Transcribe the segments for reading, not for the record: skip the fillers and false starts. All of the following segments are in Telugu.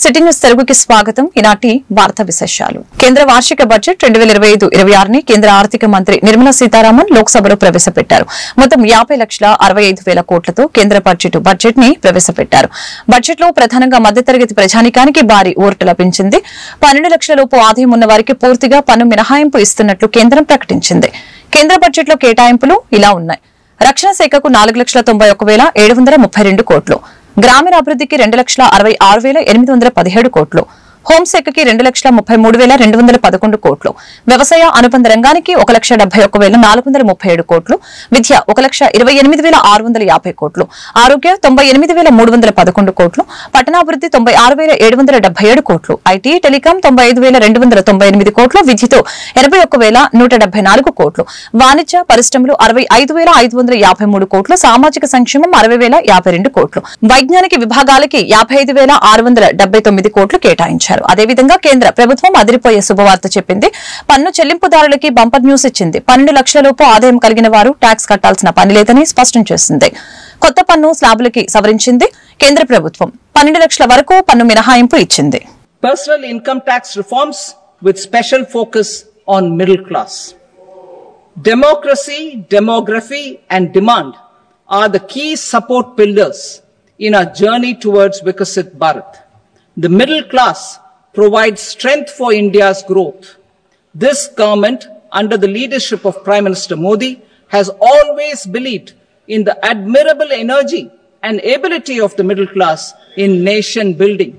సిటీ న్యూస్ తెలుగుకి స్వాగతం. ఈనాటి వార్తా విశేషాలు. కేంద్ర వార్షిక బడ్జెట్ 2025-26 ని కేంద్ర ఆర్థిక మంత్రి నిర్మలా సీతారామన్ లోక్సభలో ప్రవేశపెట్టారు. మొత్తం 50,65,000 కోట్లతో కేంద్ర బడ్జెట్ ని ప్రవేశపెట్టారు. బడ్జెట్ లో ప్రధానంగా మధ్యతరగతి ప్రజానికానికి భారీ ఊరట లభించింది. 12 లక్షల లోపు ఆదాయం ఉన్న వారికి పూర్తిగా పన్ను మినహాయింపు ఇస్తున్నట్లు కేంద్రం ప్రకటించింది. కేంద్ర బడ్జెట్ లో కేటాయింపులు ఇలా ఉన్నాయి. రక్షణ శాఖకు 4,91,732 కోట్లు, గ్రామీణాభివృద్ధికి 2,66,817 కోట్లు, హోంశాఖకి 2,33,211 కోట్లు, వ్యవసాయ అనుబంధ రంగానికి 1,71,437 కోట్లు, విద్య 1,28,650 కోట్లు, ఆరోగ్య 98,311 కోట్లు, పట్టణాభివృద్ధి 96,777 కోట్లు, ఐటీ టెలికాం 95,298 కోట్లు, విద్యుత్ 81,174 కోట్లు, వాణిజ్య పరిశ్రమలు 65,553 కోట్లు, సామాజిక సంక్షేమం 60,052 కోట్లు, వైజ్ఞానిక విభాగాలకి 55,679 కోట్లు కేటాయించారు. అదేవిధంగా కేంద్ర ప్రభుత్వం అదిరిపోయే శుభవార్త చెప్పింది. పన్ను చెల్లింపుదారులకి బంపర్ న్యూస్ ఇచ్చింది. 12 లక్షల లోపు ఆదాయం కలిగిన వారు ట్యాక్స్ కట్టాల్సిన పని లేదని స్పష్టం చేసింది. కొత్త పన్ను స్లాబులకి సవరించింది. కేంద్ర ప్రభుత్వం 12 లక్షల వరకు పన్ను మినహాయింపు ఇచ్చింది. Personal income tax reforms with special focus on middle class. Democracy, demography and demand are the key support pillars in our journey towards Viksit Bharat. The middle class provides strength for India's growth. This government, under the leadership of Prime Minister Modi, has always believed in the admirable energy and ability of the middle class in nation building.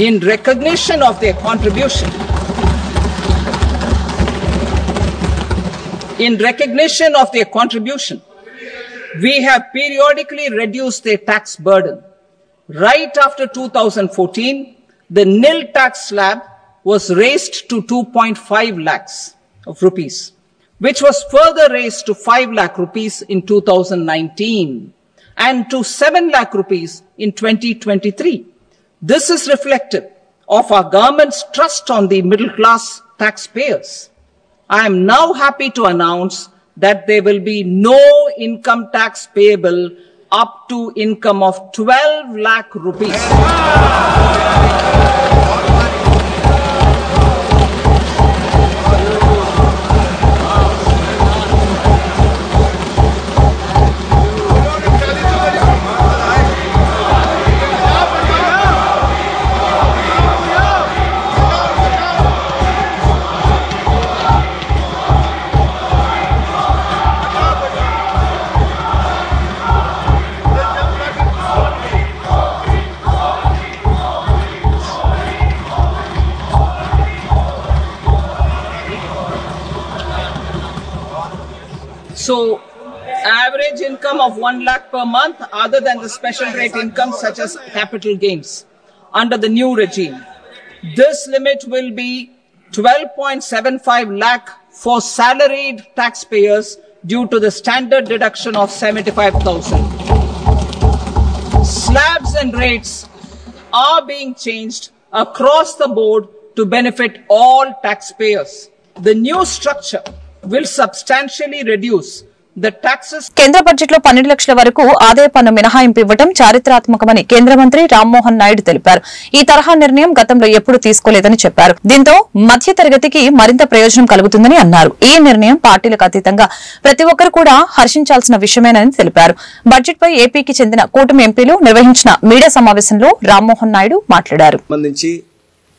In recognition of their contribution, we have periodically reduced their tax burden. Right after 2014, the nil tax slab was raised to 2.5 lakhs of rupees, which was further raised to 5 lakh rupees in 2019 and to 7 lakh rupees in 2023. This is reflective of our government's trust on the middle class taxpayers. I am now happy to announce that there will be no income tax payable up to income of 12 lakh rupees. So, average income of 1 lakh per month, other than the special rate income such as capital gains, under the new regime, this limit will be 12.75 lakh for salaried taxpayers due to the standard deduction of 75,000. Slabs and rates are being changed across the board to benefit all taxpayers. The new structure will substantially reduce the taxes. కేంద్ర బడ్జెట్ లో 12 లక్షల వరకు ఆదాయ పన్ను మినహాయింపు ఇవ్వడం చారిత్రాత్మకమని కేంద్ర మంత్రి రామ్మోహన్ నాయుడు తెలిపారు. ఈ తరహా నిర్ణయం గతంలో ఎప్పుడూ తీసుకోలేదని చెప్పారు. దీంతో మధ్య తరగతికి మరింత ప్రయోజనం కలుగుతుందని అన్నారు. ఈ నిర్ణయం పార్టీలకు అతీతంగా ప్రతి ఒక్కరు కూడా హర్షించాల్సిన విషయమేనని తెలిపారు. బడ్జెట్ పై ఏపీకి చెందిన కూటమి ఎంపీలు నిర్వహించిన మీడియా సమావేశంలో రామ్మోహన్ నాయుడు మాట్లాడారు.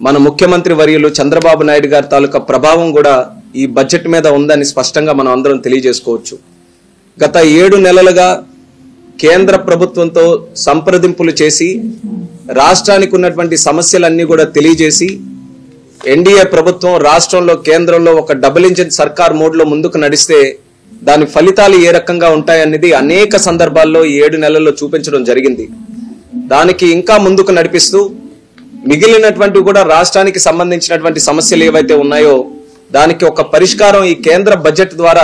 మన ముఖ్యమంత్రి వర్యులు చంద్రబాబు నాయుడు గారి తాలూకా ప్రభావం కూడా ఈ బడ్జెట్ మీద ఉందని స్పష్టంగా మనం అందరం తెలియజేసుకోవచ్చు. గత 7 నెలలుగా కేంద్ర ప్రభుత్వంతో సంప్రదింపులు చేసి రాష్ట్రానికి ఉన్నటువంటి సమస్యలన్నీ కూడా తెలియజేసి ఎన్డీఏ ప్రభుత్వం రాష్ట్రంలో కేంద్రంలో ఒక డబుల్ ఇంజిన్ సర్కార్ మోడ్లో ముందుకు నడిస్తే దాని ఫలితాలు ఏ రకంగా ఉంటాయనేది అనేక సందర్భాల్లో 7 నెలల్లో చూపించడం జరిగింది. దానికి ఇంకా ముందుకు నడిపిస్తూ మిగిలినటువంటి కూడా రాష్ట్రానికి సంబంధించినటువంటి సమస్యలు ఏవైతే ఉన్నాయో దానికి ఒక పరిష్కారం ఈ కేంద్ర బడ్జెట్ ద్వారా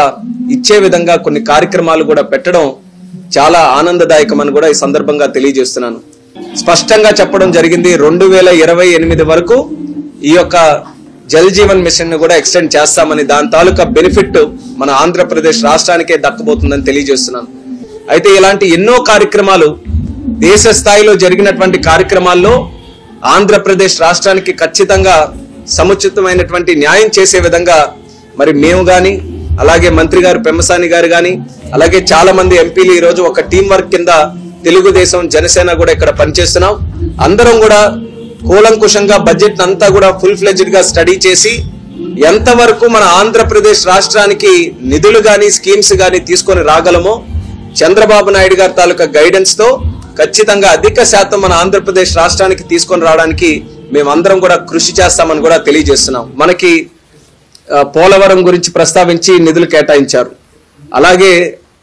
ఇచ్చే విధంగా కొన్ని కార్యక్రమాలు కూడా పెట్టడం చాలా ఆనందదాయకమని కూడా ఈ సందర్భంగా తెలియజేస్తున్నాను. స్పష్టంగా చెప్పడం జరిగింది 2028 వరకు ఈ యొక్క జల్ జీవన్ మిషన్ ను కూడా ఎక్స్టెండ్ చేస్తామని, దాని తాలూకా బెనిఫిట్ మన ఆంధ్రప్రదేశ్ రాష్ట్రానికే దక్కబోతుందని తెలియజేస్తున్నాను. అయితే ఇలాంటి ఎన్నో కార్యక్రమాలు దేశ స్థాయిలో జరిగినటువంటి కార్యక్రమాల్లో ఆంధ్రప్రదేశ్ రాష్ట్రానికి ఖచ్చితంగా సముచితమైనటువంటి న్యాయం చేసే విధంగా మరి మేము గాని, అలాగే మంత్రి గారు పెమ్మసాని గారు గాని, అలాగే చాలా మంది ఎంపీలు ఈ రోజు ఒక టీం వర్క్ కింద తెలుగుదేశం, జనసేన కూడా ఇక్కడ పనిచేస్తున్నాం. అందరం కూడా కూలంకుషంగా బడ్జెట్ అంతా కూడా ఫుల్ ఫ్లెడ్జ్డ్ గా స్టడీ చేసి ఎంతవరకు మన ఆంధ్రప్రదేశ్ రాష్ట్రానికి నిధులు గాని, స్కీమ్స్ గాని తీసుకొని రాగలమో చంద్రబాబు నాయుడు గారి తాలూకా గైడెన్స్ తో ఖచ్చితంగా అధిక శాతం మన ఆంధ్రప్రదేశ్ రాష్ట్రానికి తీసుకొని రావడానికి మేమందరం కూడా కృషి చేస్తామని కూడా తెలియజేస్తున్నాం. మనకి పోలవరం గురించి ప్రస్తావించి నిధులు కేటాయించారు. అలాగే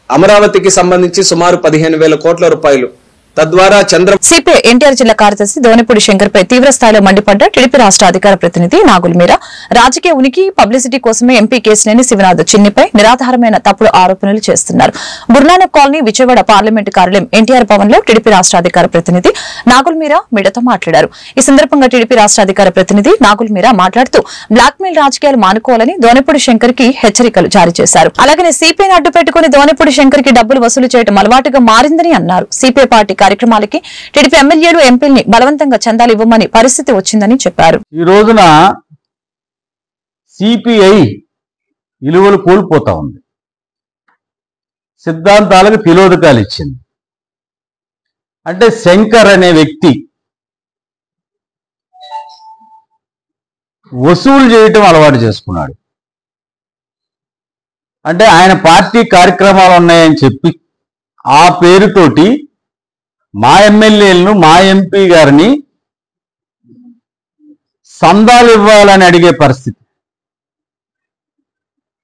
అమరావతికి సంబంధించి సుమారు 15,000 కోట్ల రూపాయలు. తద్వారా సిపిఐ ఎన్టీఆర్ జిల్లా కార్యదర్శి దోనపూడి శంకర్ పై తీవ్ర స్థాయిలో మండిపడ్డ టీడీపీ రాష్ట్ర అధికార ప్రతినిధి నాగుల్ మీరా రాజకీయ ఉనికి, పబ్లిసిటీ కోసమే ఎంపీ కేశినేని శివనాథ్ చిన్నిపై నిరాధారమైన తప్పుడు ఆరోపణలు చేస్తున్నారు. గురునానక్ కాలనీ, విజయవాడ పార్లమెంటు కార్యాలయం ఎన్టీఆర్ భవన్ లో టీడీపీ రాష్ట్ర అధికార ప్రతినిధి నాగుల్ మీరా మీడియాతో మాట్లాడారు. ఈ సందర్భంగా టీడీపీ రాష్ట్ర అధికార ప్రతినిధి నాగుల్ మీరా మాట్లాడుతూ బ్లాక్ మెయిల్ రాజకీయాలు మానుకోవాలని దోనపూడి శంకర్ కి హెచ్చరికలు జారీ చేశారు. అలాగే సిపిఐని అడ్డు పెట్టుకుని దోనపూడి శంకర్ కి డబ్బులు వసూలు చేయడం అలవాటుగా మారిందని అన్నారు. సిపిఐ పార్టీ కార్యక్రమాలకి టీడీపీ ఎమ్మెల్యేలు, ఎంపీల్ని బలవంతంగా చందాలు ఇవ్వమని పరిస్థితి వచ్చిందని చెప్పారు. ఈ రోజున సిపిఐ విలువలు కోల్పోతా ఉంది, సిద్ధాంతాలకు తిలోదకాలు ఇచ్చింది. అంటే శంకర్ అనే వ్యక్తి వసూలు చేయటం అలవాటు చేసుకున్నాడు. అంటే ఆయన పార్టీ కార్యక్రమాలు ఉన్నాయని చెప్పి ఆ పేరుతోటి మా ఎమ్మెల్యేలను, మా ఎంపీ గారిని సందాలు ఇవ్వాలని అడిగే పరిస్థితి.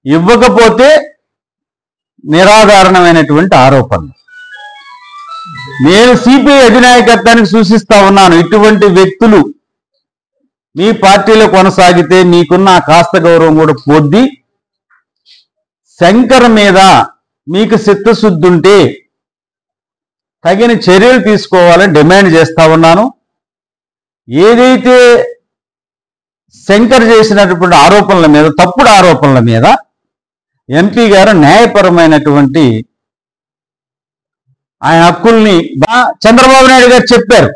ఇవ్వకపోతే నిరాధారణమైనటువంటి ఆరోపణలు. నేను సిపిఐ అధినాయకత్వానికి సూచిస్తా ఉన్నాను, ఇటువంటి వ్యక్తులు మీ పార్టీలో కొనసాగితే మీకున్న కాస్త గౌరవం కూడా పోద్ది. శంకర్ మీద మీకు చిత్తశుద్ధి ఉంటే తగిన చర్యలు తీసుకోవాలని డిమాండ్ చేస్తా ఉన్నాను. ఏదైతే శంకర్ చేసినటువంటి ఆరోపణల మీద, తప్పుడు ఆరోపణల మీద ఎంపీ గారు న్యాయపరమైనటువంటి ఆయన హక్కుల్ని చంద్రబాబు నాయుడు గారు చెప్పారు.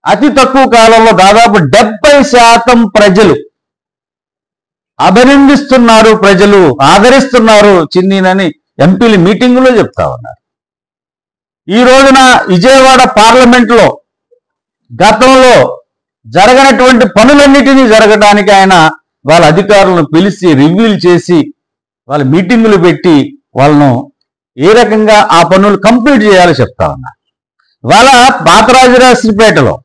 అతి తక్కువ కాలంలో దాదాపు 70% ప్రజలు అభినందిస్తున్నారు, ప్రజలు ఆదరిస్తున్నారు చిన్నీనని ఎంపీలు మీటింగులో చెప్తా ఉన్నారు. ఈ రోజున విజయవాడ పార్లమెంట్లో గతంలో జరగనటువంటి పనులన్నిటినీ జరగడానికి ఆయన వాళ్ళ అధికారులను పిలిచి రివ్యూలు చేసి వాళ్ళ మీటింగులు పెట్టి వాళ్ళను ఏ రకంగా ఆ పనులు కంప్లీట్ చేయాలో చెప్తా ఉన్నారు. వాళ్ళ పాతరాజరాజపేటలో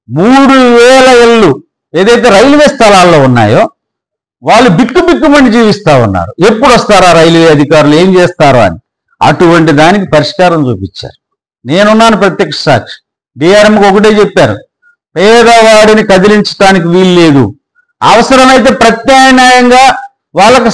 3,000 ఇళ్ళు ఏదైతే రైల్వే స్థలాల్లో ఉన్నాయో వాళ్ళు బిక్కుబిక్కుమని జీవిస్తా ఉన్నారు. ఎప్పుడు వస్తారా రైల్వే అధికారులు, ఏం చేస్తారో అని. అటువంటి దానికి పరిష్కారం చూపించారు. నేనున్నాను ప్రత్యక్ష సాక్షి. డిఆర్ఎంకి ఒకటే చెప్పారు, పేదవాడిని కదిలించడానికి వీలు లేదు, అవసరమైతే ప్రత్యామ్నాయంగా వాళ్ళకి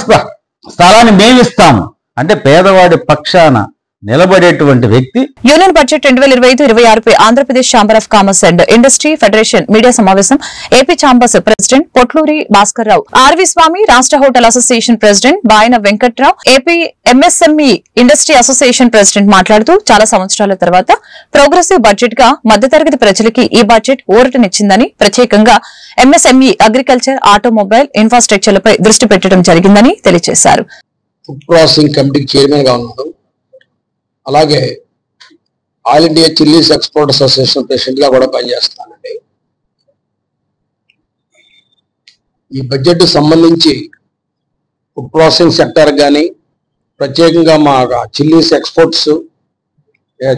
స్థలాన్ని మేమిస్తాము అంటే పేదవాడి పక్షాన నిలబడేటువంటి వ్యక్తి. యూనియన్ బడ్జెట్ 2025-26 పై Andhra Pradesh chamber of commerce and industry federation media సమావేశం. AP chambers president Potluri Bhaskar Rao, RV Swamy, రాష్ట్ర hotel association president Bayana Venkatrao, AP MSME industry association president మాట్లాడుతూ చాలా సంవత్సరాల తర్వాత ప్రోగ్రెసివ్ బడ్జెట్ గా మధ్యతరగతి ప్రజలకి ఈ బడ్జెట్ ఊరటనిచ్చిందని, ప్రత్యేకంగా ఎంఎస్ఎంఈ, అగ్రికల్చర్, ఆటోమొబైల్, ఇన్ఫ్రాస్ట్రక్చర్లపై దృష్టి పెట్టడం జరిగిందని తెలియజేశారు. ఫుడ్ ప్రాసెసింగ్ కమిటీకి చైర్మన్ గా ఉన్నాడు. అలాగే all India chillies export association president గా కూడా పనిచేస్తానండి. ఈ బడ్జెట్ సంబంధించి ఫుడ్ ప్రాసెసింగ్ సెక్టర్ కానీ, ప్రత్యేకంగా మా చిల్లీస్ ఎక్స్పోర్ట్స్,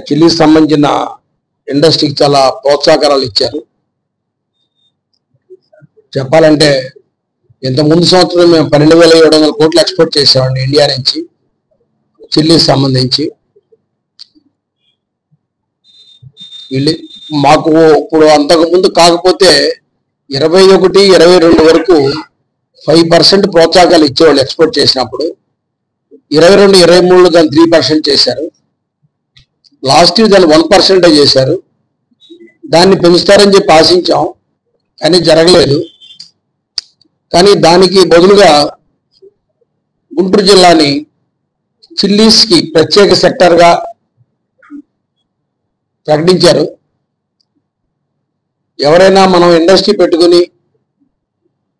చిల్లీస్ సంబంధించిన ఇండస్ట్రీకి చాలా ప్రోత్సాహకాలు ఇచ్చారు. చెప్పాలంటే ఇంత ముందు సంవత్సరం మేము 12,700 కోట్లు ఎక్స్పోర్ట్ చేసామండి ఇండియా నుంచి చిల్లీస్ సంబంధించి. వీళ్ళు మాకు ఇప్పుడు అంతకుముందు కాకపోతే 21, 22 వరకు 5% ప్రోత్సాహకాలు ఇచ్చేవాళ్ళు ఎక్స్పోర్ట్ చేసినప్పుడు. 22, 23 దాన్ని 3% చేశారు. లాస్ట్ ఇయర్ దాన్ని 1% చేశారు. దాన్ని పెంచుతారని చెప్పి ఆశించాం, కానీ జరగలేదు. కానీ దానికి బదులుగా గుంటూరు జిల్లాని చిల్లీస్కి ప్రత్యేక సెక్టర్గా ప్రకటించారు. ఎవరైనా మనం ఇండస్ట్రీ పెట్టుకుని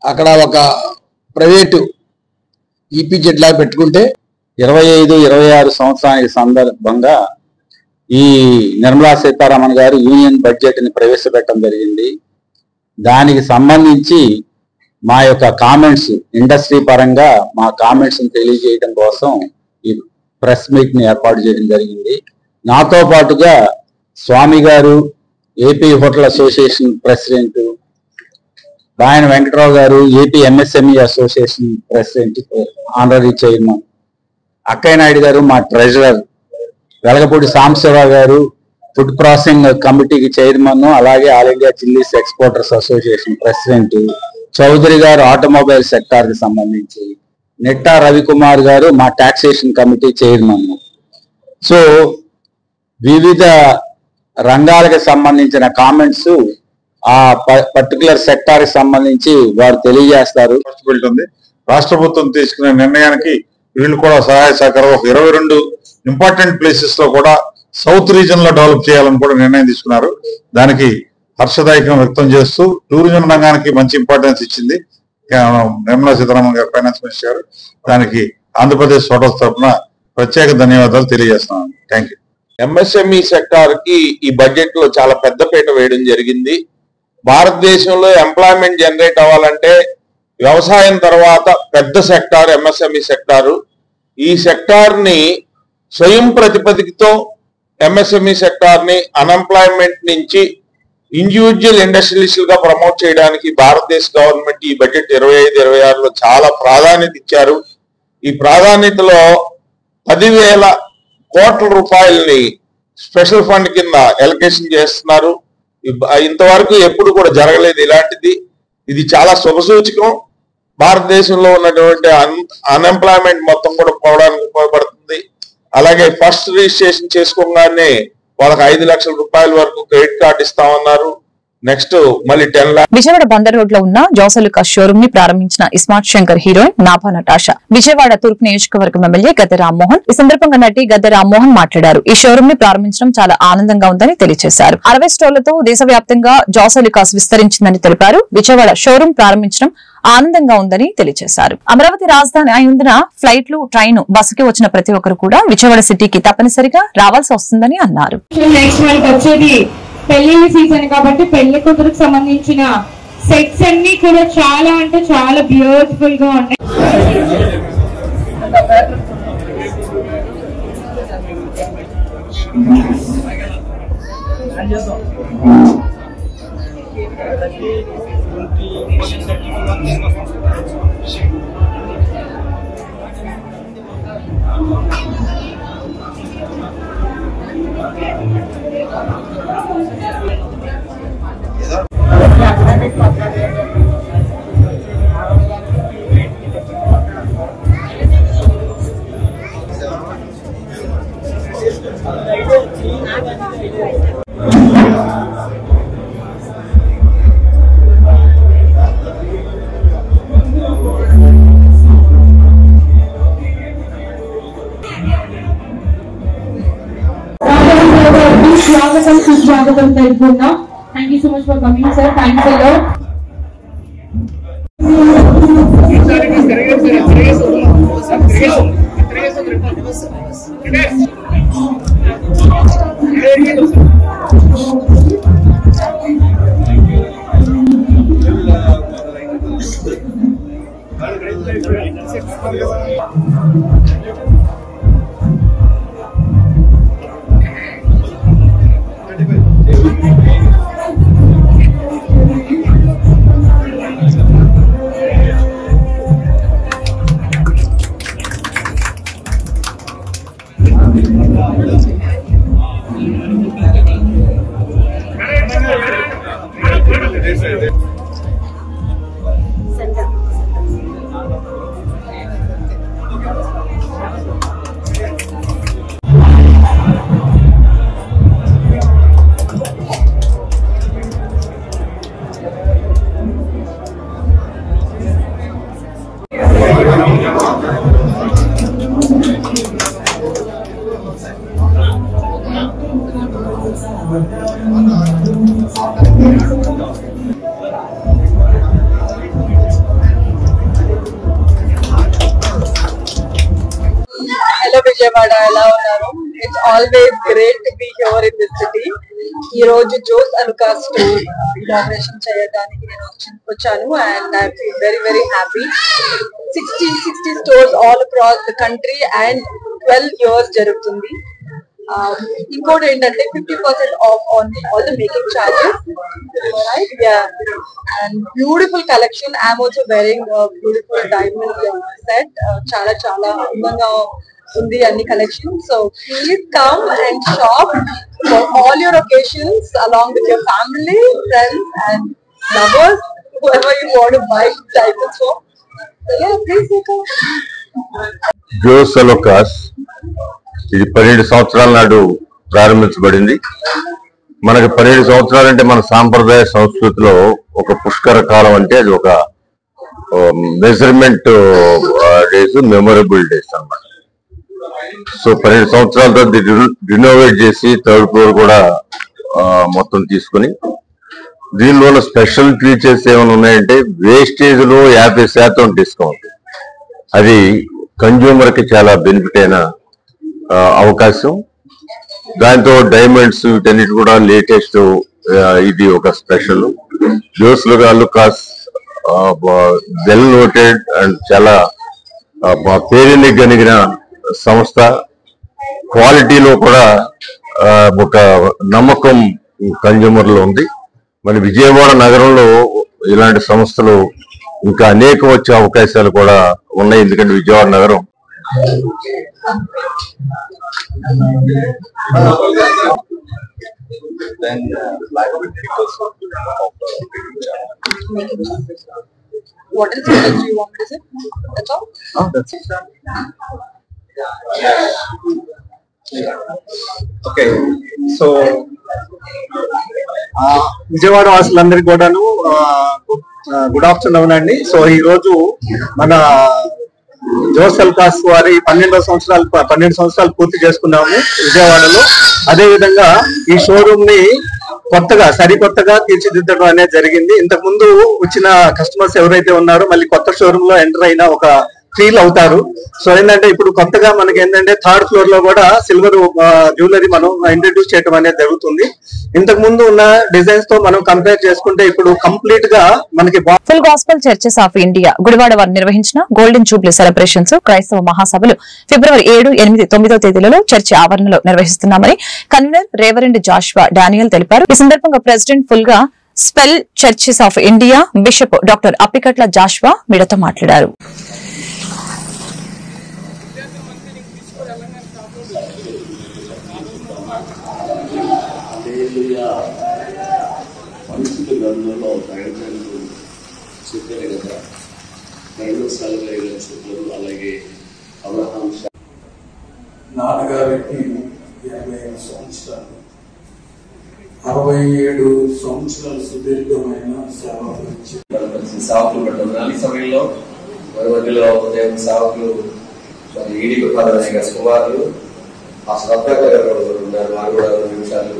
అక్కడ ఒక ప్రైవేటు ఈపీజెడ్ లాగా పెట్టుకుంటే 25-26 సంవత్సరానికి సందర్భంగా ఈ నిర్మలా సీతారామన్ గారు యూనియన్ బడ్జెట్ ని ప్రవేశపెట్టడం జరిగింది. దానికి సంబంధించి మా యొక్క కామెంట్స్, ఇండస్ట్రీ పరంగా మా కామెంట్స్ తెలియజేయడం కోసం ఈ ప్రెస్ మీట్ ని ఏర్పాటు చేయడం జరిగింది. నాతో పాటుగా Swamy garu, AP hotel association president, Bayana Venkatarao garu, AP MSME association president, honorary chairman, Akkayya Naidu garu మా treasurer, Velagapudi Sambasivarao garu food processing కమిటీకి చైర్మన్, అలాగే all India chillies exporters association president, Chowdary garu automobile sector కి సంబంధించి, నెట్టా రవికుమార్ గారు మా టాక్సేషన్ కమిటీ చైర్మన్. సో వివిధ రంగాలకు సంబంధించిన కామెంట్స్ ఆ పర్టికులర్ సెక్టార్ కి సంబంధించి వారు తెలియజేస్తారు. రాష్ట్ర ప్రభుత్వం తీసుకునే నిర్ణయానికి వీళ్ళు కూడా సహాయ సహకారం 22 ఇంపార్టెంట్ ప్లేసెస్ లో కూడా సౌత్ రీజన్ లో డెవలప్ చేయాలని కూడా నిర్ణయం తీసుకున్నారు. దానికి హర్షదాయకం వ్యక్తం చేస్తూ టూరిజం రంగానికి మంచి ఇంపార్టెన్స్ ఇచ్చింది నిర్మలా సీతారామన్ గారు, ఫైనాన్స్ మినిస్టర్ గారు. దానికి ఆంధ్రప్రదేశ్ హోటల్స్ తరఫున ప్రత్యేక ధన్యవాదాలు తెలియజేస్తున్నాను. Thank you. ఎంఎస్ఎంఈ సెక్టార్ కి ఈ బడ్జెట్ లో చాలా పెద్దపీట వేయడం జరిగింది. భారతదేశంలో ఎంప్లాయ్మెంట్ జనరేట్ అవ్వాలంటే వ్యవసాయం తర్వాత పెద్ద సెక్టార్ ఎంఎస్ఎంఈ సెక్టారు. ఈ సెక్టార్ ని స్వయం ప్రతిపదికతో ఎంఎస్ఎంఈ సెక్టార్ ని అన్ఎంప్లాయ్మెంట్ నుంచి ఇండివిజువల్ ఇండస్ట్రియలిస్ట్ గా ప్రమోట్ చేయడానికి భారతదేశ గవర్నమెంట్ ఈ బడ్జెట్ 25-26లో చాలా ప్రాధాన్యత ఇచ్చారు. ఈ ప్రాధాన్యతలో 10,000 కోట్ల రూపాయలని స్పెషల్ ఫండ్ కింద ఎలకేషన్ చేస్తున్నారు. ఇంతవరకు ఎప్పుడు కూడా జరగలేదు ఇలాంటిది. ఇది చాలా శుభసూచకం. భారతదేశంలో ఉన్నటువంటి అన్ఎంప్లాయ్మెంట్ మొత్తం కూడా పోవడానికి ఉపయోగపడుతుంది. అలాగే ఫస్ట్ రిజిస్ట్రేషన్ చేసుకోగానే వాళ్ళకి 5 లక్షల రూపాయల వరకు క్రెడిట్ కార్డు ఇస్తామన్నారు. నెక్స్ట్ మళ్ళీ 10 లాక్. విజయవాడ బందర్ రోడ్ లో ఉన్న జోసలుకా షోరూమ్ ని ప్రారంభించిన ఇస్మార్ట్ శంకర్ హీరోయిన్ నాభా నటాషా, విజయవాడ తూర్పు నియోజకవర్గం ఎమ్మెల్యే గద్దె రామ్మోహన్. ఈ సందర్భంగా నటి గద్దె రామ్మోహన్ మాట్లాడారు. ఈ షోరూమ్ ని ప్రారంభించడం చాలా ఆనందంగా ఉందని తెలియజేశారు. 60 స్టోర్లతో దేశవ్యాప్తంగా జోసలుకాస్ విస్తరించిందని తెలిపారు. విజయవాడ షోరూమ్ ప్రారంభించడం ఆనందంగా ఉందని తెలియజేశారు. అమరావతి రాజధాని అయినందున ఫ్లైట్లు, ట్రైన్, బస్సుకి వచ్చిన ప్రతి ఒక్కరు కూడా విజయవాడ సిటీకి తప్పనిసరిగా రావాల్సి వస్తుందని అన్నారు. పెళ్లి సీజన్ కాబట్టి పెళ్లి కూతురుకు సంబంధించిన సెట్స్ అన్ని కూడా చాలా అంటే చాలా బ్యూటిఫుల్ గా ఉన్నాయి. Thank you so much for coming, sir. Thanks a lot. Vijayawada ela unnaru. It's always great to be here in this city. Ee roju Jose Alucas store inauguration cheyadaniki nenu vachanu and I feel very very happy. 60 stores all across the country and 12 years jarugutundi. Include ఏంటంటే 50% off on all the making charges, right? Yeah, and beautiful collection. I'm also wearing a beautiful diamond set. Chala అందంగా ఉంది అన్ని collection. So please come and shop for all your occasions along with your family, friends and lovers, whoever you want to buy diamonds for. So yeah, please come. Jose Alucas ఇది 12 సంవత్సరాల నాడు ప్రారంభించబడింది. మనకి 12 సంవత్సరాలు అంటే మన సాంప్రదాయ సంస్కృతిలో ఒక పుష్కర కాలం అంటే అది ఒక మెజర్మెంట్ డేస్, మెమొరబుల్ డేస్ అన్నమాట. సో 12 సంవత్సరాలతో రినోవేట్ చేసి థర్డ్ ఫ్లోర్ కూడా మొత్తం తీసుకుని దీనిలో స్పెషల్ ఫీచర్స్ ఏమైనా ఉన్నాయంటే వేస్టేజ్ లో 50% డిస్కౌంట్. అది కన్జ్యూమర్ కి చాలా బెనిఫిట్ అయిన అవకాశం. దాంతో డైమండ్స్ వీటన్నిటి కూడా లేటెస్ట్, ఇది ఒక special. Jos Alukkas well noted and చాలా పేరుని గనిగిన సంస్థ. క్వాలిటీలో కూడా ఒక నమ్మకం కన్జ్యూమర్ లో ఉంది. మరి విజయవాడ నగరంలో ఇలాంటి సంస్థలు ఇంకా అనేకం వచ్చే అవకాశాలు కూడా ఉన్నాయి. ఎందుకంటే విజయవాడ నగరం What else do you want to say? That's all? That's it. Okay. So, Vijayawada వాసులందరికీ కూడాను గుడ్ ఆఫ్టర్నూన్ అండి. సో ఈ రోజు మన జోస్ అలుకాస్ వారి 12 సంవత్సరాలు పూర్తి చేసుకున్నాము విజయవాడలో. అదే విధంగా ఈ షోరూమ్ ని సరికొత్తగా తీర్చిదిద్దడం అనేది జరిగింది. ఇంతకు ముందు వచ్చిన కస్టమర్స్ ఎవరైతే ఉన్నారో మళ్ళీ కొత్త షోరూమ్ లో ఎంటర్ అయిన ఒక ఫీల్ అవుతారు. సో ఏంటంటే ఇప్పుడు కొత్తగా మనకి ఏంటంటే థర్డ్ ఫ్లోర్ లో కూడా సిల్వర్ జ్యువెలరీ మనం ఇంట్రడ్యూస్ చేయడం అనేది జరుగుతుంది. ఇంతకు ముందు ఉన్న డిజైన్స్ తో మనం కంపేర్ చేసుకుంటే ఇప్పుడు కంప్లీట్ గా మనకి full gospel churches of India Gudivada వారు నిర్వహించిన గోల్డెన్ జూబ్లీ సెలబ్రేషన్స్ క్రైస్తవ మహాసభలు ఫిబ్రవరి 7, 8, 9 తేదీలలో చర్చి ఆవరణలో నిర్వహిస్తున్నామని కన్వీనర్ రేవరెండ్ జాషువా డానియల్ తెలిపారు. ఈ సందర్భంగా president full gospel churches of India bishop doctor Appikatla Joshua మీడియాతో మాట్లాడారు. గ్రంథంలో ప్రకటనలు చెప్పారు కదా, 2 సార్లు చెప్పారు. అలాగే అబ్రహాం నాన్నగారికి 85 సంవత్సరాలు, 67 సంవత్సరాల సుదీర్ఘమైన సేవకులు పడ్డారు. నాలుగు సమయంలో మన మధ్యలో దేవుని సేవకులు ఈడికి పదవి కుమారులు ఆ శ్రద్ధాకర్ గారు ఉన్నారు. వారు కూడా 2 నిమిషాలు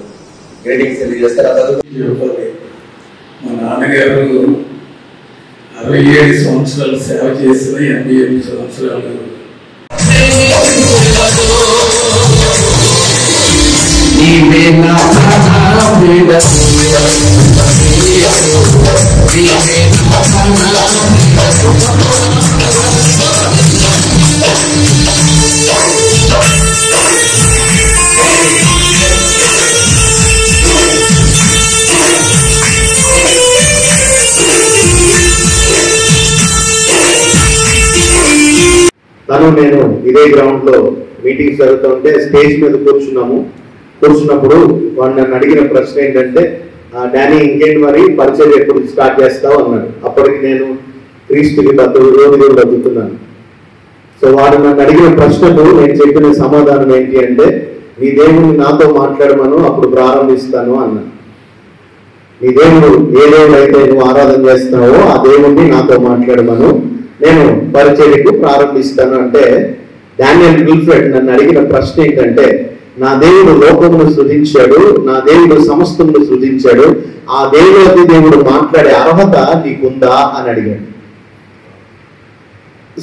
గ్రేటింగ్స్ తెలియజేస్తారు. మా నాన్నగారు 67 సంవత్సరాలు సేవ చేసిన 88 సంవత్సరాలు నేను ఇదే గ్రౌండ్ లో మీటింగ్స్ జరుగుతుంటే స్టేజ్ మీద కూర్చున్నప్పుడు వాడు నన్ను అడిగిన ప్రశ్న ఏంటంటే, డానీ ఇంకేంటి మరి పరిచయం ఎప్పుడు స్టార్ట్ చేస్తావు అన్నాడు. అప్పటికి నేను క్రీస్తుకి 10 రోజులు బతుకుతున్నాను. సో వాడు నన్ను అడిగిన ప్రశ్నకు నేను చెప్పిన సమాధానం ఏంటి అంటే, నీ దేవుడిని నాతో మాట్లాడమను, అప్పుడు ప్రారంభిస్తాను అన్నాను. నీ దేవుడు ఏ దేవుడు అయితే నువ్వు ఆరాధన చేస్తున్నావో ఆ దేవుడిని నాతో మాట్లాడమను, నేను పరిచర్యకు ప్రారంభిస్తాను అంటే, డానియల్ విల్ఫ్రెడ్ నన్ను అడిగిన ప్రశ్న ఏంటంటే, నా దేవుడు లోకమును సృజించాడు, నా దేవుడు సమస్తమును సృజించాడు, ఆ దేవుడు మాట్లాడే అర్హత నీకుందా అని అడిగాడు.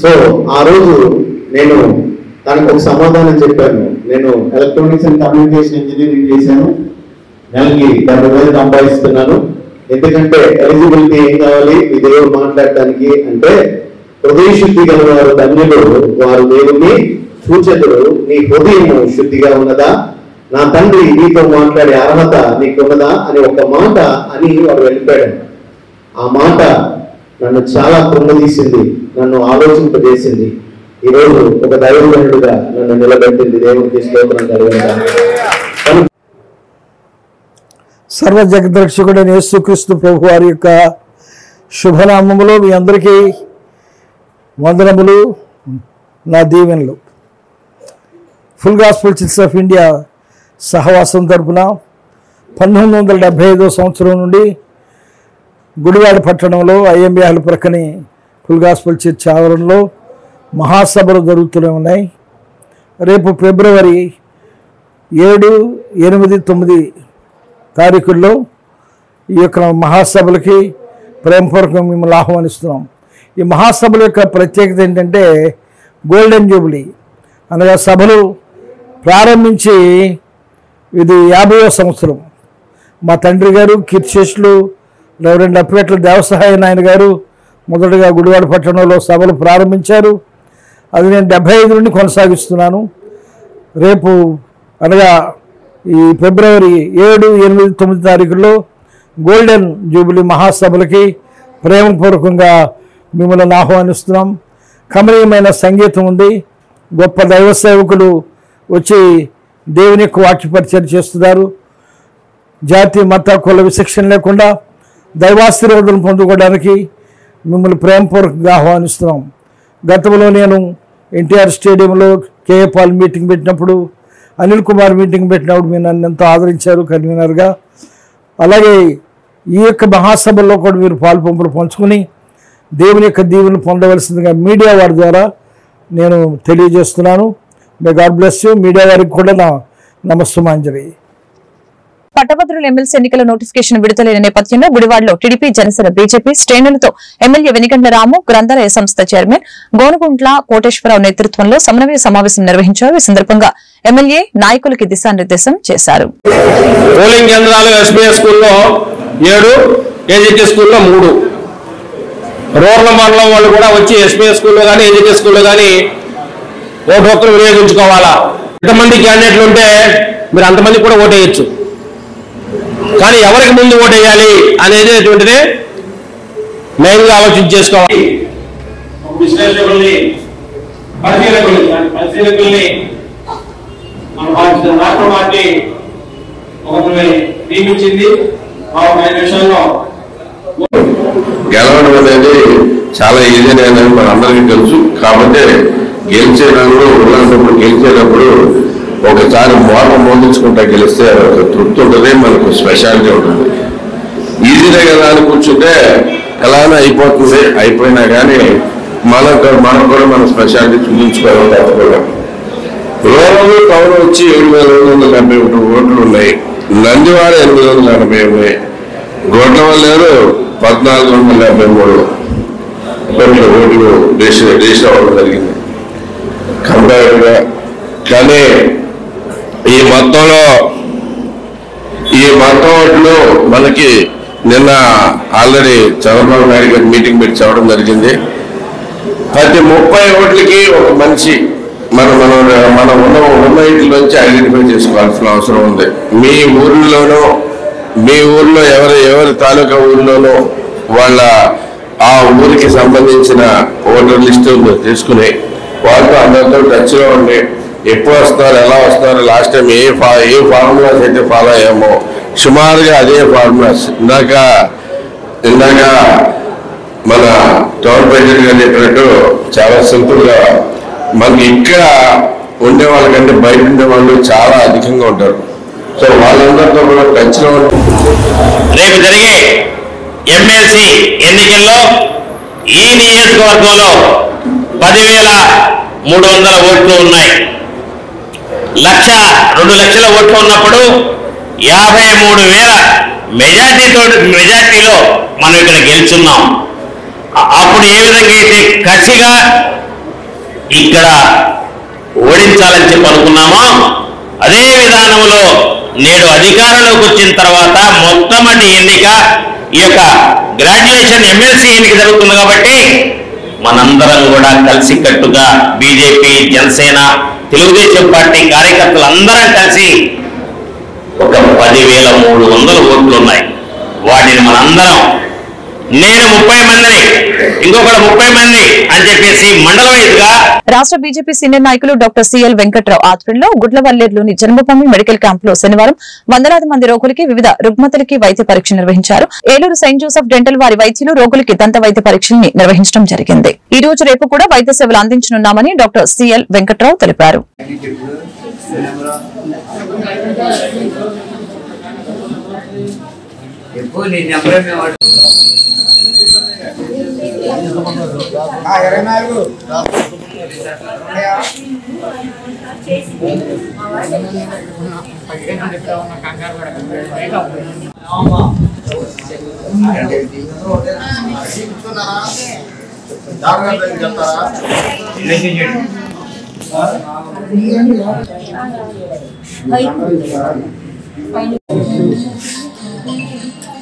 సో ఆ రోజు నేను దానికి ఒక సమాధానం చెప్పాను. నేను ఎలక్ట్రానిక్స్ అండ్ కమ్యూనికేషన్ ఇంజనీరింగ్ చేశాను, నెలకి 70,000 సంపాదిస్తున్నాను. ఎందుకంటే ఎలిజిబిలిటీ ఏం కావాలి మీ దేవుడు మాట్లాడటానికి అంటే, హృదయ శుద్ధి గలవారు ధన్యులు, వారు దేవుణ్ణి చూచెదరు. నీ హృదయం శుద్ధిగా ఉన్నదా, నా తండ్రి నీతో మాట్లాడే అర్హత నీకున్నదా అని ఒక మాట అని వాడు వెళ్ళిపోయాడు. ఆ మాట నన్ను చాలా కృంగదీసింది, నన్ను ఆలోచింపజేసింది. ఈరోజు ఒక దైవజనుడుగా నన్ను నిలబెట్టింది. దేవునికి స్తోత్రం కలుగును. సర్వ జగద్రక్షకుడైన యేసుక్రీస్తు ప్రభు వారి యొక్క శుభనామములో మీ అందరికీ వందనములు, నా దీవెనలు. Full gospel church of India సహవాసం తరపున 1975 సంవత్సరం నుండి గుడివాడ పట్టణంలో ఐఎంబిఆర్ ప్రక్కని ఫుల్ గాస్పెల్ చర్చ్ ఆవరణలో మహాసభలు జరుగుతూనే ఉన్నాయి. రేపు ఫిబ్రవరి 7, 8, 9 తారీఖుల్లో ఈ యొక్క మహాసభలకి ప్రేమపూర్వకంగా మిమ్మల్ని ఆహ్వానిస్తున్నాం. ఈ మహాసభల యొక్క ప్రత్యేకత ఏంటంటే గోల్డెన్ జూబ్లీ అనగా సభలు ప్రారంభించి ఇది 50వ సంవత్సరం. మా తండ్రి గారు కీర్తిశేషులు రెవరెండ్ అప్పిగట్ల దేవసహాయ నాయన గారు మొదటగా గుడివాడ పట్టణంలో సభలు ప్రారంభించారు. అది నేను 75 నుండి కొనసాగిస్తున్నాను. రేపు అనగా ఈ ఫిబ్రవరి 7, 8, 9 తారీఖుల్లో గోల్డెన్ జూబిలీ మహాసభలకి ప్రేమపూర్వకంగా మిమ్మల్ని ఆహ్వానిస్తున్నాం. కమనీయమైన సంగీతం ఉంది, గొప్ప దైవ సేవకులు వచ్చి దేవుని యొక్క వాక్య పరిచయం చేస్తున్నారు. జాతి మత కుల విశిక్షణ లేకుండా దైవాశీర్వాదం పొందుకోవడానికి మిమ్మల్ని ప్రేమపూర్వకంగా ఆహ్వానిస్తున్నాం. గతంలో నేను ఎన్టీఆర్ స్టేడియంలో కేఏ పాల్ మీటింగ్ పెట్టినప్పుడు, అనిల్ కుమార్ మీటింగ్ పెట్టినప్పుడు మీరు నన్ను ఎంతో ఆదరించారు కన్వీనర్గా. అలాగే ఈ యొక్క మహాసభల్లో కూడా మీరు పాలు పంచుకొని దేవుని యొక్క దీవెనలు పొందవలసిందిగా మీడియా వారి ద్వారా నేను తెలియజేస్తున్నాను. May God bless you. Media వారికి కూడా నా నమస్సుమాంజలి. పట్టభద్రుల ఎమ్మెల్సీ ఎన్నికల నోటిఫికేషన్ విడుదలైన నేపథ్యంలో గుడివాడలో టీడీపీ, జనసేన, బీజేపీ శ్రేణులతో ఎమ్మెల్యే వెనిగండ్ల రాము, గ్రంథాలయ సంస్థ చైర్మన్ గోనుగుంట్ల కోటేశ్వరరావు నేతృత్వంలో సమన్వయ సమావేశం నిర్వహించారు. ఈ సందర్భంగా ఎమ్మెల్యే నాయకులకి దిశానిర్దేశం చేశారు. పోలింగ్ కేంద్రాలు ఎస్బీఎస్ స్కూల్లో 7, ఏజీటీ స్కూల్లో 3, రూరల్ మండలం వాళ్ళు కూడా వచ్చి ఎస్బీఎస్ స్కూల్లో కానీ ఏజీటీ స్కూల్లో కానీ ఓటు హక్కులు వినియోగించుకోవాలా. ఎంతమంది క్యాండిడేట్లు ఉంటే మీరు అంతమంది కూడా ఓటు వేయచ్చు. కానీ ఎవరికి ముందు ఓటు వేయాలి అనేది అటువంటిదే మెయిన్గా ఆలోచన చేసుకోవాలి. విశ్లేషకుల్ని పరిశీలకుల్ని మన రాష్ట్ర పార్టీ ఒకరిని నియమించింది. 5 నిమిషాల్లో గెలవడం అనేది చాలా ఈజీ అనేది మన అందరికీ తెలుసు. కాబట్టి గెలిచేటప్పుడు ఉన్నప్పుడు గెలిచేటప్పుడు ఒకసారి మోదించుకుంటా గెలిస్తే ఒక తృప్తి ఉంటుంది, మనకు స్పెషాలిటీ ఉంటుంది. ఈజీనే కదా అని కూర్చుంటే ఎలానే అయిపోతుంది. అయిపోయినా కానీ మనకు కూడా మన స్పెషాలిటీ చూపించుకోవడం తప్పకుండా. రూరల్ టౌన్ వచ్చి 7,171 ఓట్లు ఉన్నాయి. నందివాడ 880 ఉన్నాయి. గొడ్లవల్లేరు 1,473 ఓట్లు రిజిస్టర్ అవ్వడం జరిగింది కంపేర్గా. కానీ ఈ మొత్తం ఓట్లు మనకి నిన్న ఆల్రెడీ చంద్రబాబు నాయుడు గారి మీటింగ్ పెట్టి చెప్పడం జరిగింది. ప్రతి 30 ఓట్లకి ఒక మనిషి మన ఉన్న ఇంట్లోంచి ఐడెంటిఫై చేసుకోవాల్సిన అవసరం ఉంది. మీ ఊర్లో ఎవరి తాలూకా ఊర్లోనో వాళ్ళ ఆ ఊరికి సంబంధించిన ఓటర్ లిస్టు తీసుకుని వాళ్ళతో అందరితో టచ్లో ఉండి ఎప్పుడు వస్తారు, ఎలా వస్తారు, లాస్ట్ టైం ఏ ఫార్ములాస్ అయితే ఫాలో అయ్యామో సుమారుగా అదే ఫార్ములాస్ ఇందాక మన టౌన్ ప్రెసిడెంట్ గారు చెప్పినట్టు చాలా సింపుల్గా మనకి ఇక్కడ ఉండే వాళ్ళకంటే బయట ఉండే వాళ్ళు చాలా అధికంగా ఉంటారు. సో వాళ్ళందరితో కూడా టచ్లో రేపు జరిగే ఎమ్మెల్సీ ఎన్నికల్లో ఈ నియోజకవర్గంలో 10,300 ఓట్లు ఉన్నాయి. 2 లక్షల ఓట్లు ఉన్నప్పుడు 53,000 మెజార్టీలో మనం ఇక్కడ గెలుచున్నాం. అప్పుడు ఏ విధంగా అయితే కసిగా ఇక్కడ ఓడించాలని చెప్పి అనుకున్నామో అదే విధానంలో నేడు అధికారంలోకి వచ్చిన తర్వాత మొట్టమొదటి ఎన్నిక ఈ యొక్క గ్రాడ్యుయేషన్ ఎమ్మెల్సీ ఎన్నిక జరుగుతుంది కాబట్టి మనందరం కూడా కలిసికట్టుగా బీజేపీ, జనసేన, తెలుగుదేశం పార్టీ కార్యకర్తలు అందరం కలిసి ఒక 10,300 ఓట్లు ఉన్నాయి. వాటిని మనందరం నేను 30 మందిని ఇంకొకరు 30 మంది అని చెప్పేసి మండల వైజ్గా రాష్ట్ర బీజేపీ సీనియర్ నాయకులు డాక్టర్ సిఎల్ వెంకట్రావు ఆధ్వర్యంలో గుడ్లవల్లేరులోని జన్మభూమి మెడికల్ క్యాంప్ లో శనివారం వందలాది మంది రోగులకి వివిధ రుగ్మతలకి వైద్య పరీక్ష నిర్వహించారు. ఏలూరు సెయింట్ జోసెఫ్ డెంటల్ వారి వైద్యులు రోగులకి దంత వైద్య పరీక్షల్ని నిర్వహించడం జరిగింది. ఈ రోజు రేపు కూడా వైద్య సేవలు అందించనున్నామని డాక్టర్ సిఎల్ వెంకట్రావు తెలిపారు.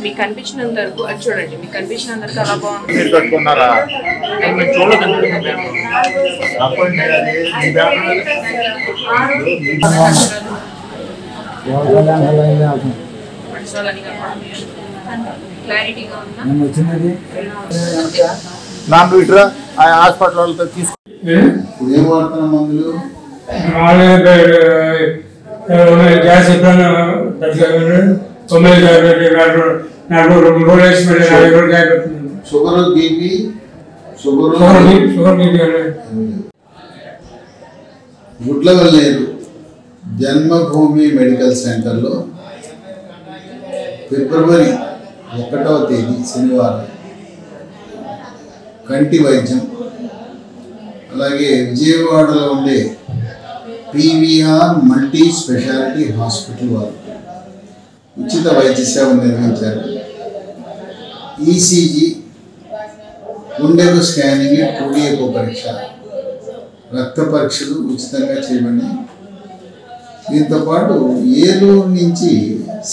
మీకు కనిపించినంత వరకు అది చూడండి. మీకు కనిపించినంత వరకు అలా బాగుంది. క్లారిటీగా ఉందా? హాస్పిటల్ వాళ్ళతో తీసుకు ఏం వాడుతున్న మందులు గ్యాస్ షుగర్ బీపీ గుడ్లవల్లేరు జన్మభూమి మెడికల్ సెంటర్లో ఫిబ్రవరి 1వ తేదీ శనివారం కంటి వైద్యం, అలాగే విజయవాడలో ఉండే పీవీఆర్ మల్టీ స్పెషాలిటీ హాస్పిటల్ వారు ఉచిత వైద్య సేవలు నిర్వహించారు. ఈసీజీ, గుండెకు స్కానింగ్, 2D ఎకో పరీక్ష, రక్త పరీక్షలు ఉచితంగా చేయబడినాయి. దీంతో పాటు ఏలూరు నుంచి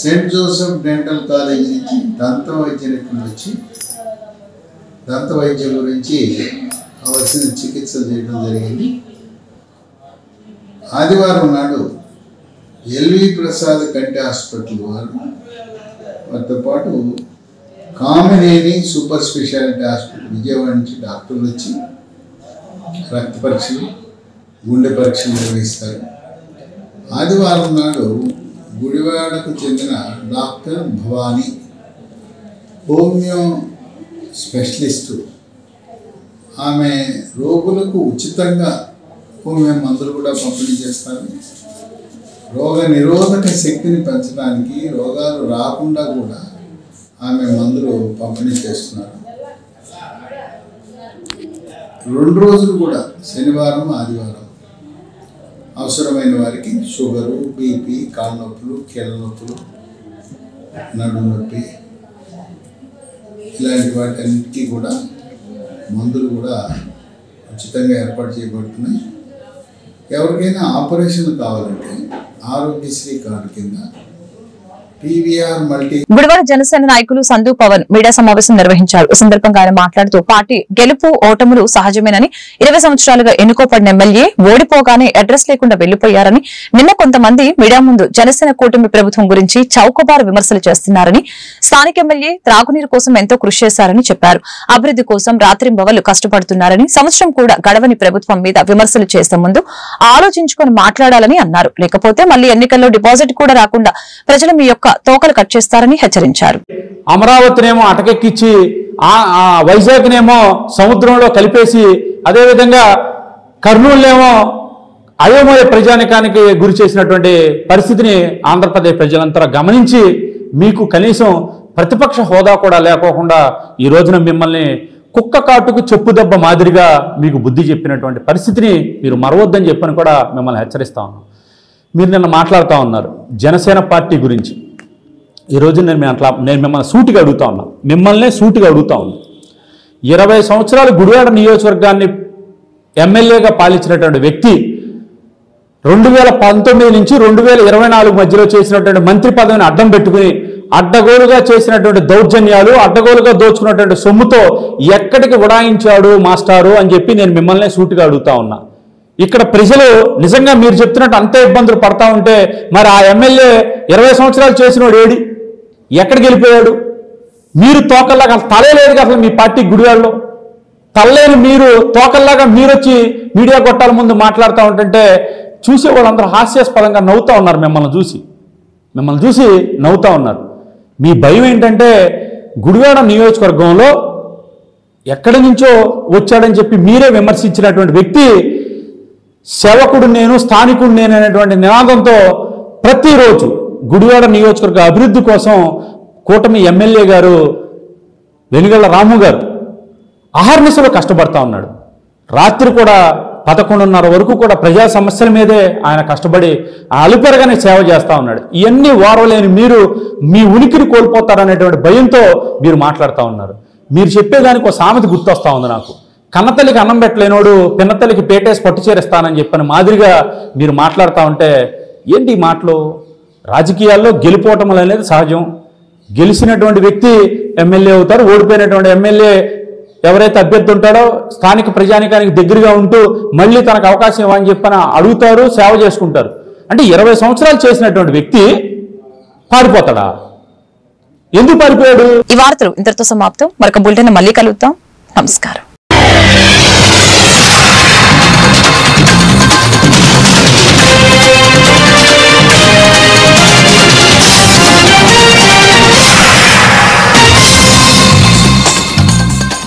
సెయింట్ జోసెఫ్ డెంటల్ కాలేజ్ నుంచి దంత వైద్య నిపుణులు వచ్చి దంత వైద్యం గురించి కావలసిన చికిత్సలు చేయడం జరిగింది. ఆదివారం నాడు ఎల్వి ప్రసాద్ కంటి హాస్పిటల్ వారితో పాటు Kamineni super speciality hospital Vijayawada నుంచి డాక్టర్లు వచ్చి రక్త పరీక్షలు, గుండె పరీక్షలు నిర్వహిస్తారు. ఆదివారం నాడు గుడివాడకు చెందిన డాక్టర్ భవానీ హోమియో స్పెషలిస్టు, ఆమె రోగులకు ఉచితంగా హోమియో మందులు కూడా పంపిణీ చేస్తారు. రోగ నిరోధక శక్తిని పెంచడానికి, రోగాలు రాకుండా కూడా ఆమె మందులు పంపిణీ చేస్తున్నారు. 2 రోజులు కూడా శనివారం, ఆదివారం అవసరమైన వారికి షుగరు, బీపీ, కాళ్ళ నొప్పులు, కీళ్ళ నొప్పులు, నడుము నొప్పి ఇలాంటి వాటన్నిటికీ కూడా మందులు కూడా ఉచితంగా ఏర్పాటు చేయబడుతున్నాయి. ఎవరికైనా ఆపరేషన్ కావాలంటే ఆరోగ్యశ్రీ కార్డు కింద పీవీఆర్ మల్టీ. గుడివాడ జనసేన నాయకులు సందు పవన్ మీడియా సమావేశం నిర్వహించారు. ఈ సందర్భంగా ఆయన మాట్లాడుతూ పార్టీ గెలుపు ఓటములు సహజమేనని, 20 సంవత్సరాలుగా ఎన్నుకోబడిన ఎమ్మెల్యే ఓడిపోగానే అడ్రస్ లేకుండా వెళ్లిపోయారని, నిన్న కొంతమంది మీడియా ముందు జనసేన కూటమి ప్రభుత్వం గురించి చౌకబారు విమర్శలు చేస్తున్నారని, స్థానిక ఎమ్మెల్యే త్రాగునీరు కోసం ఎంతో కృషి చేశారని చెప్పారు. అభివృద్ధి కోసం రాత్రింబవళ్లు కష్టపడుతున్నారని, సంవత్సరం కూడా గడవని ప్రభుత్వం మీద విమర్శలు చేసే ముందు ఆలోచించుకొని మాట్లాడాలని అన్నారు. లేకపోతే మళ్లీ ఎన్నికల్లో డిపాజిట్ కూడా రాకుండా ప్రజలు మీ యొక్క తోకలు కట్ చేస్తారని హెచ్చరించారు. అమరావతినేమో అటకెక్కించి వైజాగ్నేమో సముద్రంలో కలిపేసి, అదేవిధంగా కర్నూలునేమో అయోమయ ప్రజానికానికి గురి చేసినటువంటి పరిస్థితిని ఆంధ్రప్రదేశ్ ప్రజలంతా గమనించి మీకు కనీసం ప్రతిపక్ష హోదా కూడా లేకోకుండా ఈ రోజున మిమ్మల్ని కుక్క కాటుకు చెప్పు దెబ్బ మాదిరిగా మీకు బుద్ధి చెప్పినటువంటి పరిస్థితిని మీరు మరవద్దని చెప్పని కూడా మిమ్మల్ని హెచ్చరిస్తా ఉన్నాం. మీరు నిన్న మాట్లాడుతూ ఉన్నారు జనసేన పార్టీ గురించి. ఈరోజు నేను మిమ్మల్ని సూటిగా అడుగుతా ఉన్నా, మిమ్మల్నే సూటిగా అడుగుతా ఉన్నా. 20 సంవత్సరాలు గుడివాడ నియోజకవర్గాన్ని ఎమ్మెల్యేగా పాలించినటువంటి వ్యక్తి 2019 నుంచి 2024 మధ్యలో చేసినటువంటి మంత్రి పదవిని అడ్డం పెట్టుకుని అడ్డగోలుగా చేసినటువంటి దౌర్జన్యాలు, అడ్డగోలుగా దోచుకున్నటువంటి సొమ్ముతో ఎక్కడికి ఉడాయించాడు మాస్టారు అని చెప్పి నేను మిమ్మల్ని సూటిగా అడుగుతా ఉన్నా. ఇక్కడ ప్రజలు నిజంగా మీరు చెప్తున్నట్టు అంతే ఇబ్బందులు పడతా ఉంటే మరి ఆ ఎమ్మెల్యే 20 సంవత్సరాలు చేసినోడు ఏడి, ఎక్కడికి వెళ్ళిపోయాడు? మీరు తోకల్లాగా తలే లేదు అసలు మీ పార్టీ గుడివాడలో తల్లేని మీరు తోకల్లాగా మీరు వచ్చి మీడియా కొట్టాల ముందు మాట్లాడుతూ ఉంటుంటే చూసే వాళ్ళందరూ హాస్యాస్పదంగా నవ్వుతూ ఉన్నారు. మిమ్మల్ని చూసి నవ్వుతూ ఉన్నారు. మీ భయం ఏంటంటే గుడివాడ నియోజకవర్గంలో ఎక్కడి నుంచో వచ్చాడని చెప్పి మీరే విమర్శించినటువంటి వ్యక్తి సేవకుడు నేను, స్థానికుడు నేను అనేటువంటి నినాదంతో ప్రతిరోజు గుడివాడ నియోజకవర్గ అభివృద్ధి కోసం కూటమి ఎమ్మెల్యే గారు వెనుగళ్ల రాము గారు అహర్నిశలో కష్టపడతా ఉన్నాడు. రాత్రి కూడా 11:30 వరకు కూడా ప్రజా సమస్యల మీదే ఆయన కష్టపడి అలుపెరగానే సేవ చేస్తూ ఉన్నాడు. ఇవన్నీ ఓర్వలేని మీరు మీ ఉనికిని కోల్పోతారనేటువంటి భయంతో మీరు మాట్లాడుతూ ఉన్నారు. మీరు చెప్పేదానికి ఒక సామెత గుర్తొస్తా ఉంది నాకు. కన్నతల్లికి అన్నం పెట్టలేనోడు పిన్నతల్లికి పేటేసి పట్టు చేరేస్తానని చెప్పని మాదిరిగా మీరు మాట్లాడుతూ ఉంటే ఏంటి ఈ మాటలు? రాజకీయాల్లో గెలిపోవటం అనేది సహజం. గెలిచినటువంటి వ్యక్తి ఎమ్మెల్యే అవుతారు, ఓడిపోయినటువంటి ఎమ్మెల్యే ఎవరైతే అభ్యర్థి ఉంటాడో స్థానిక ప్రజానికానికి దగ్గరగా ఉంటూ మళ్ళీ తనకు అవకాశం ఇవ్వని చెప్పని అడుగుతారు, సేవ చేసుకుంటారు. అంటే 20 సంవత్సరాలు చేసినటువంటి వ్యక్తి పారిపోతాడా? ఎందుకు పారిపోయాడు? ఈ వార్తలు ఇంతటితో సమాప్తం. మరొక బులెటిన్ మళ్ళీ కలుద్దాం. నమస్కారం.